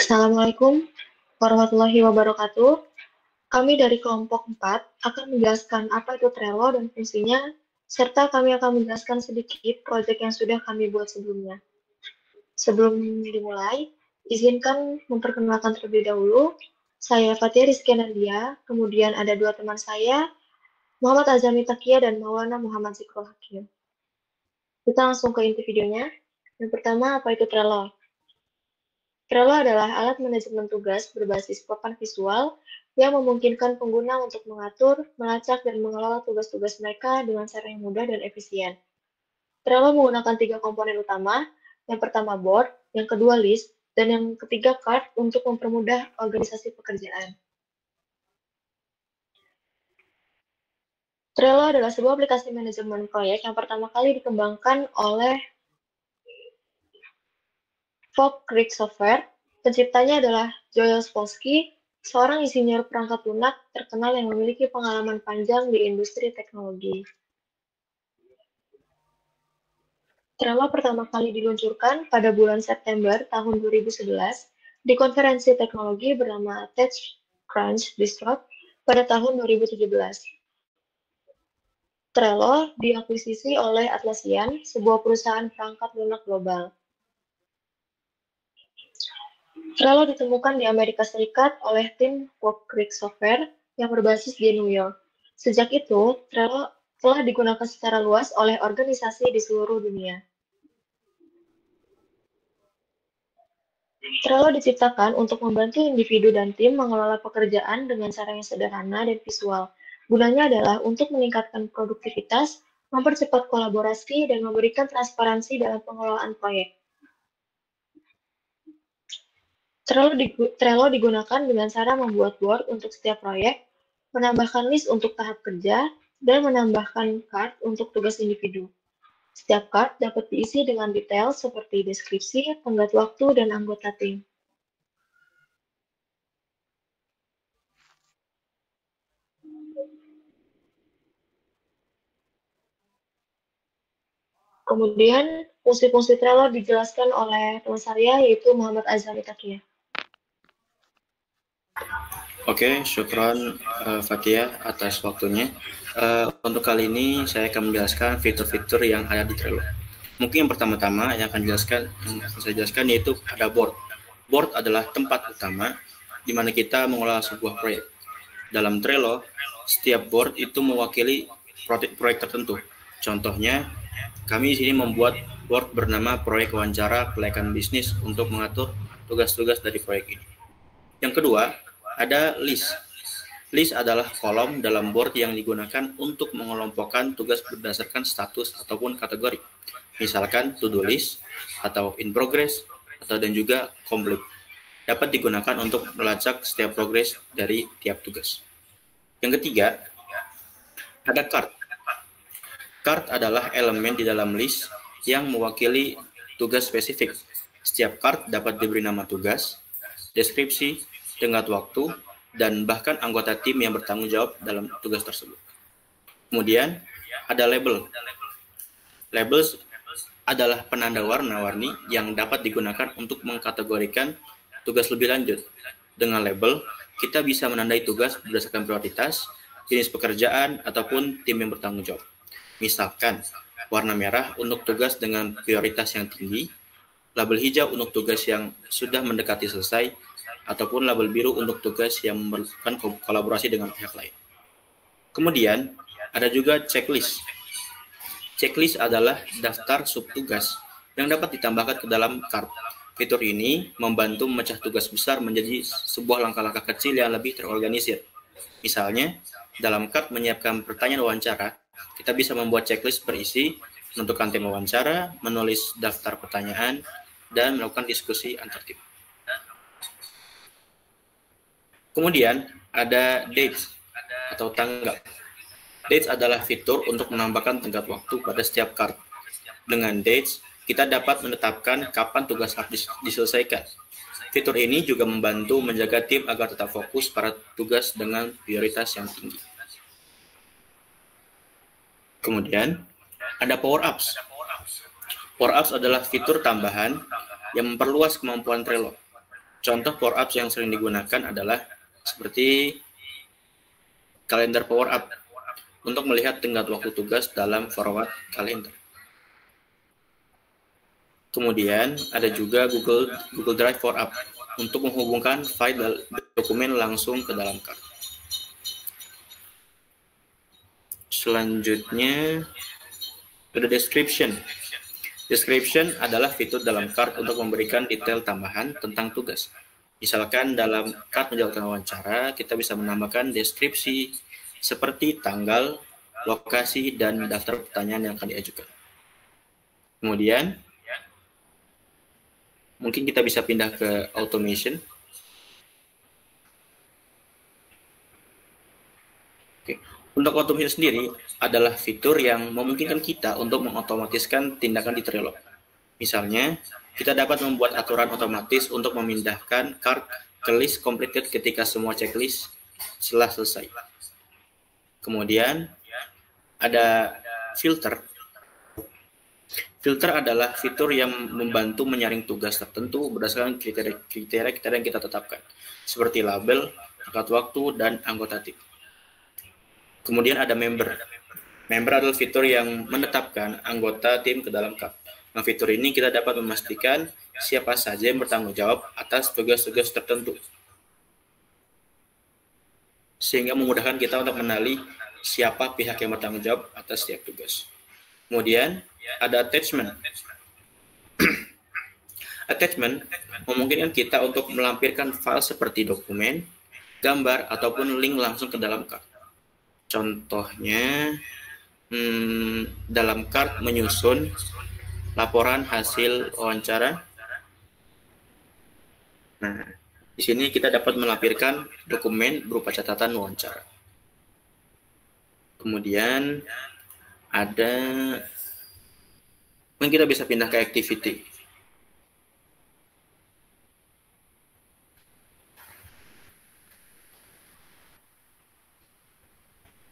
Assalamualaikum warahmatullahi wabarakatuh. Kami dari kelompok 4 akan menjelaskan apa itu Trello dan fungsinya, serta kami akan menjelaskan sedikit proyek yang sudah kami buat sebelumnya. Sebelum dimulai, izinkan memperkenalkan terlebih dahulu. Saya Fatia Rizky Nandia, kemudian ada dua teman saya, Muhammad Azami Takia dan Maulana Muhammad Zikrul Hakim. Kita langsung ke inti videonya. Yang pertama, apa itu Trello? Trello adalah alat manajemen tugas berbasis papan visual yang memungkinkan pengguna untuk mengatur, melacak, dan mengelola tugas-tugas mereka dengan cara yang mudah dan efisien. Trello menggunakan 3 komponen utama, yang pertama board, yang kedua list, dan yang ketiga card untuk mempermudah organisasi pekerjaan. Trello adalah sebuah aplikasi manajemen proyek yang pertama kali dikembangkan oleh Fog Creek Software. Penciptanya adalah Joel Spolsky, seorang insinyur perangkat lunak terkenal yang memiliki pengalaman panjang di industri teknologi. Trello pertama kali diluncurkan pada bulan September tahun 2011 di konferensi teknologi bernama TechCrunch Distro pada tahun 2017. Trello diakuisisi oleh Atlassian, sebuah perusahaan perangkat lunak global. Trello ditemukan di Amerika Serikat oleh tim Fog Creek Software yang berbasis di New York. Sejak itu, Trello telah digunakan secara luas oleh organisasi di seluruh dunia. Trello diciptakan untuk membantu individu dan tim mengelola pekerjaan dengan cara yang sederhana dan visual. Gunanya adalah untuk meningkatkan produktivitas, mempercepat kolaborasi, dan memberikan transparansi dalam pengelolaan proyek. Trello digunakan dengan cara membuat board untuk setiap proyek, menambahkan list untuk tahap kerja, dan menambahkan card untuk tugas individu. Setiap card dapat diisi dengan detail seperti deskripsi, tenggat waktu, dan anggota tim. Kemudian, fungsi-fungsi Trello dijelaskan oleh teman saya, yaitu Muhammad Azhari Takia. Oke, syukron Fatia atas waktunya. Untuk kali ini saya akan menjelaskan fitur-fitur yang ada di Trello. Mungkin yang pertama-tama yang akan saya jelaskan yaitu ada board. Board adalah tempat utama di mana kita mengelola sebuah proyek. Dalam Trello, setiap board itu mewakili proyek tertentu. Contohnya, kami di sini membuat board bernama proyek wawancara pelayanan bisnis untuk mengatur tugas-tugas dari proyek ini. Yang kedua, ada list. List adalah kolom dalam board yang digunakan untuk mengelompokkan tugas berdasarkan status ataupun kategori. Misalkan to-do list, atau in progress, atau dan juga complete. Dapat digunakan untuk melacak setiap progres dari tiap tugas. Yang ketiga, ada card. Card adalah elemen di dalam list yang mewakili tugas spesifik. Setiap card dapat diberi nama tugas, deskripsi, tenggat waktu, dan bahkan anggota tim yang bertanggung jawab dalam tugas tersebut. Kemudian, ada label. Labels adalah penanda warna-warni yang dapat digunakan untuk mengkategorikan tugas lebih lanjut. Dengan label, kita bisa menandai tugas berdasarkan prioritas, jenis pekerjaan, ataupun tim yang bertanggung jawab. Misalkan, warna merah untuk tugas dengan prioritas yang tinggi, label hijau untuk tugas yang sudah mendekati selesai, ataupun label biru untuk tugas yang memerlukan kolaborasi dengan pihak lain. Kemudian, ada juga checklist. Checklist adalah daftar subtugas yang dapat ditambahkan ke dalam card. Fitur ini membantu memecah tugas besar menjadi sebuah langkah-langkah kecil yang lebih terorganisir. Misalnya, dalam card menyiapkan pertanyaan wawancara, kita bisa membuat checklist berisi menentukan tema wawancara, menulis daftar pertanyaan, dan melakukan diskusi antar tim. Kemudian ada dates atau tanggal. Dates adalah fitur untuk menambahkan tenggat waktu pada setiap card. Dengan dates, kita dapat menetapkan kapan tugas harus diselesaikan. Fitur ini juga membantu menjaga tim agar tetap fokus pada tugas dengan prioritas yang tinggi. Kemudian, ada power-ups. Power-ups adalah fitur tambahan yang memperluas kemampuan Trello. Contoh power up yang sering digunakan adalah seperti kalender power up untuk melihat tenggat waktu tugas dalam forward kalender. Kemudian ada juga Google Drive Power Up untuk menghubungkan file dokumen langsung ke dalam card. Selanjutnya ada description. Description adalah fitur dalam card untuk memberikan detail tambahan tentang tugas. Misalkan dalam card menjalankan wawancara, kita bisa menambahkan deskripsi seperti tanggal, lokasi, dan daftar pertanyaan yang akan diajukan. Kemudian, mungkin kita bisa pindah ke automation. Oke. Untuk automation sendiri adalah fitur yang memungkinkan kita untuk mengotomatiskan tindakan di Trello. Misalnya, kita dapat membuat aturan otomatis untuk memindahkan card ke list completed ketika semua checklist telah selesai. Kemudian, ada filter. Filter adalah fitur yang membantu menyaring tugas tertentu berdasarkan kriteria yang kita tetapkan, seperti label, tenggat waktu, dan anggota tim. Kemudian ada member. Member adalah fitur yang menetapkan anggota tim ke dalam card. Nah, fitur ini kita dapat memastikan siapa saja yang bertanggung jawab atas tugas-tugas tertentu, sehingga memudahkan kita untuk mengenali siapa pihak yang bertanggung jawab atas setiap tugas. Kemudian ada attachment. Attachment memungkinkan kita untuk melampirkan file seperti dokumen, gambar, ataupun link langsung ke dalam card. Contohnya, dalam card menyusun laporan hasil wawancara. Nah, di sini kita dapat melampirkan dokumen berupa catatan wawancara. Kemudian ada, mungkin kita bisa pindah ke activity.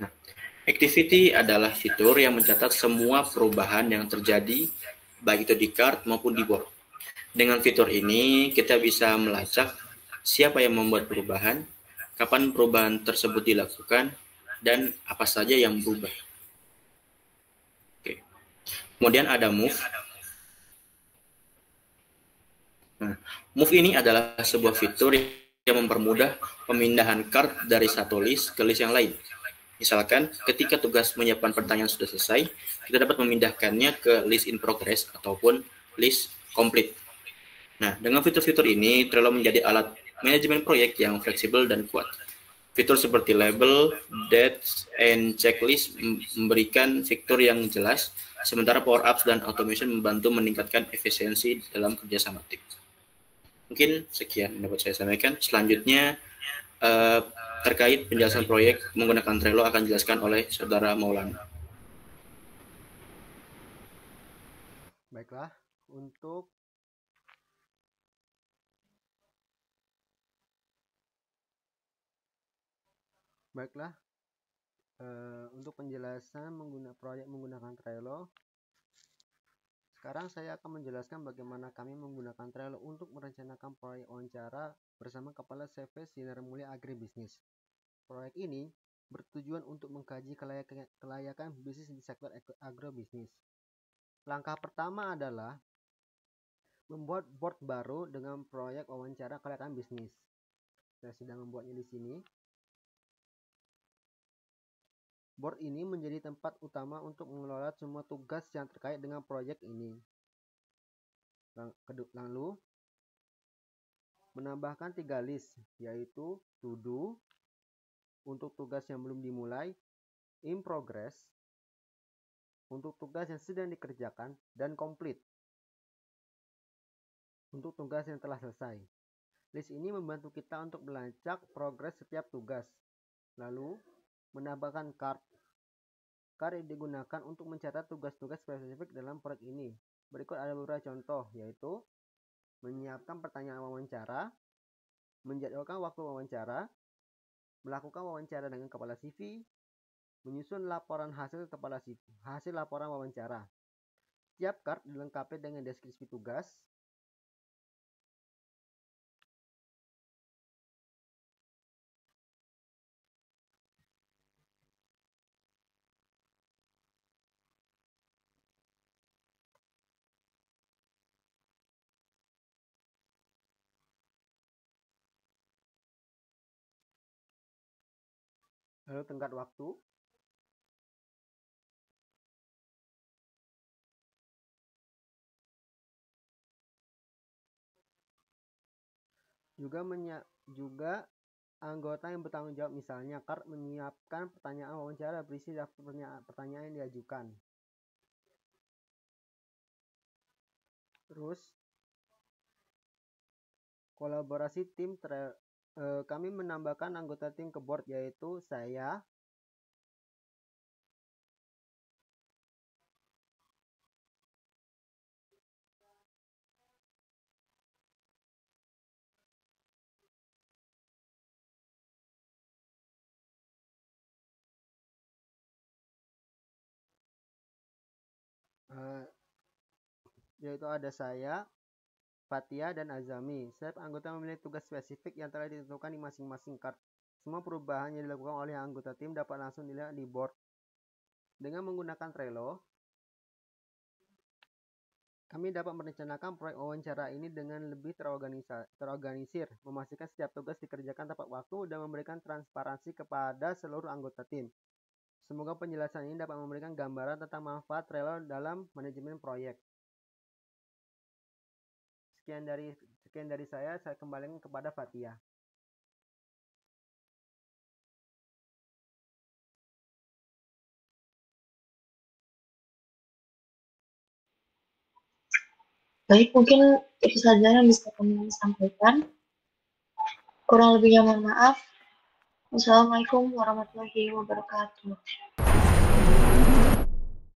Nah, activity adalah fitur yang mencatat semua perubahan yang terjadi, baik itu di card maupun di board. Dengan fitur ini, kita bisa melacak siapa yang membuat perubahan, kapan perubahan tersebut dilakukan, dan apa saja yang berubah. Oke. Kemudian ada move. Nah, move ini adalah sebuah fitur yang mempermudah pemindahan card dari satu list ke list yang lain. Misalkan, ketika tugas menyiapkan pertanyaan sudah selesai, kita dapat memindahkannya ke list in progress ataupun list complete. Nah, dengan fitur-fitur ini, Trello menjadi alat manajemen proyek yang fleksibel dan kuat. Fitur seperti label, dates, and checklist memberikan fitur yang jelas, sementara Power Apps dan Automation membantu meningkatkan efisiensi dalam kerjasama tim. Mungkin sekian yang dapat saya sampaikan. Selanjutnya, terkait penjelasan proyek menggunakan Trello akan dijelaskan oleh Saudara Maulana. Baiklah, untuk penjelasan proyek menggunakan Trello, sekarang saya akan menjelaskan bagaimana kami menggunakan Trello untuk merencanakan proyek wawancara bersama Kepala CV Sinar Mulia Agribisnis. Proyek ini bertujuan untuk mengkaji kelayakan bisnis di sektor agrobisnis. Langkah pertama adalah membuat board baru dengan proyek wawancara kelayakan bisnis. Saya sedang membuatnya di sini. Board ini menjadi tempat utama untuk mengelola semua tugas yang terkait dengan proyek ini. Lalu, menambahkan 3 list, yaitu to do, untuk tugas yang belum dimulai, in progress, untuk tugas yang sedang dikerjakan, dan complete, untuk tugas yang telah selesai. List ini membantu kita untuk melacak progres setiap tugas. Lalu, menambahkan card. Card digunakan untuk mencatat tugas-tugas spesifik dalam proyek ini. Berikut ada beberapa contoh, yaitu menyiapkan pertanyaan wawancara, menjadwalkan waktu wawancara, melakukan wawancara dengan kepala CV, menyusun laporan hasil laporan wawancara. Setiap card dilengkapi dengan deskripsi tugas, Lalu tenggat waktu. Juga anggota yang bertanggung jawab, misalnya KAR menyiapkan pertanyaan wawancara berisi daftar pertanyaan yang diajukan. Terus kolaborasi tim, kami menambahkan anggota tim ke board, yaitu saya, yaitu ada saya, Fatia, dan Azami. Setiap anggota memiliki tugas spesifik yang telah ditentukan di masing-masing KAR. Semua perubahan yang dilakukan oleh anggota tim dapat langsung dilihat di board. Dengan menggunakan Trello, kami dapat merencanakan proyek wawancara ini dengan lebih terorganisir, memastikan setiap tugas dikerjakan tepat waktu, dan memberikan transparansi kepada seluruh anggota tim. Semoga penjelasan ini dapat memberikan gambaran tentang manfaat Trello dalam manajemen proyek. Sekian dari saya kembalikan kepada Fatia. Baik, mungkin itu saja yang bisa kami sampaikan. Kurang lebihnya mohon maaf. Wassalamualaikum warahmatullahi wabarakatuh.